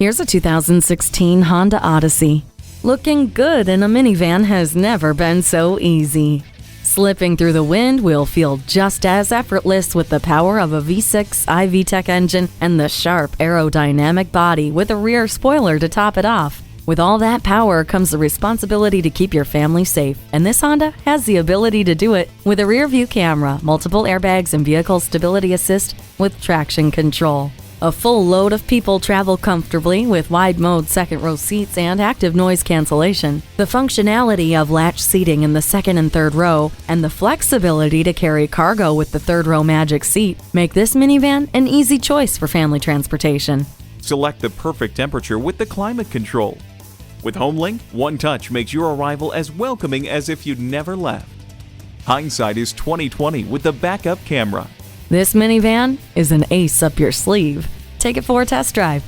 Here's a 2016 Honda Odyssey. Looking good in a minivan has never been so easy. Slipping through the wind will feel just as effortless with the power of a V6 i-VTEC engine and the sharp aerodynamic body with a rear spoiler to top it off. With all that power comes the responsibility to keep your family safe, and this Honda has the ability to do it with a rear view camera, multiple airbags, and vehicle stability assist with traction control. A full load of people travel comfortably with wide mode second row seats and active noise cancellation. The functionality of latch seating in the second and third row and the flexibility to carry cargo with the third row magic seat make this minivan an easy choice for family transportation. Select the perfect temperature with the climate control. With HomeLink, one touch makes your arrival as welcoming as if you'd never left. Hindsight is 20/20 with the backup camera. This minivan is an ace up your sleeve. Take it for a test drive.